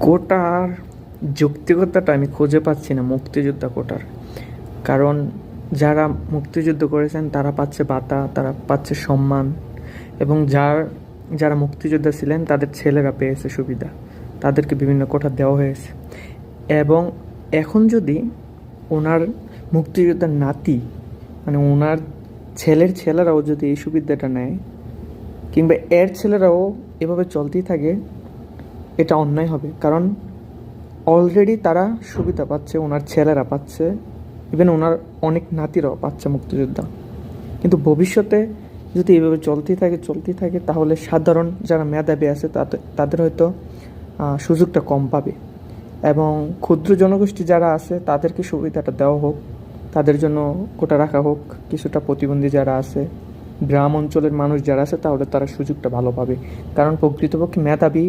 কোটার যৌক্তিকতাটা আমি খুঁজে পাচ্ছি না মুক্তিযোদ্ধা কোটার। কারণ যারা মুক্তিযুদ্ধ করেছেন তারা পাচ্ছে ভাতা, তারা পাচ্ছে সম্মান, এবং যারা মুক্তিযোদ্ধা ছিলেন তাদের ছেলেরা পেয়েছে সুবিধা, তাদেরকে বিভিন্ন কোটা দেওয়া হয়েছে। এবং এখন যদি ওনার মুক্তিযোদ্ধার নাতি, মানে ওনার ছেলের ছেলেরাও যদি এই সুবিধাটা নেয়, কিংবা এর ছেলেরাও এভাবে চলতেই থাকে, এটা অন্যায় হবে। কারণ অলরেডি তারা সুবিধা পাচ্ছে, ওনার ছেলেরা পাচ্ছে, ইভেন ওনার অনেক নাতিরাও পাচ্ছে মুক্তিযোদ্ধা। কিন্তু ভবিষ্যতে যদি এভাবে চলতেই থাকে তাহলে সাধারণ যারা মেধাবী আছে তাদের হয়তো সুযোগটা কম পাবে। এবং ক্ষুদ্র জনগোষ্ঠী যারা আছে তাদেরকে সুবিধাটা দেওয়া হোক, তাদের জন্য কোটা রাখা হোক। কিছুটা প্রতিবন্ধী যারা আছে, গ্রাম অঞ্চলের মানুষ যারা আছে, তাহলে তারা সুযোগটা ভালো পাবে। কারণ প্রকৃতপক্ষে মেধাবী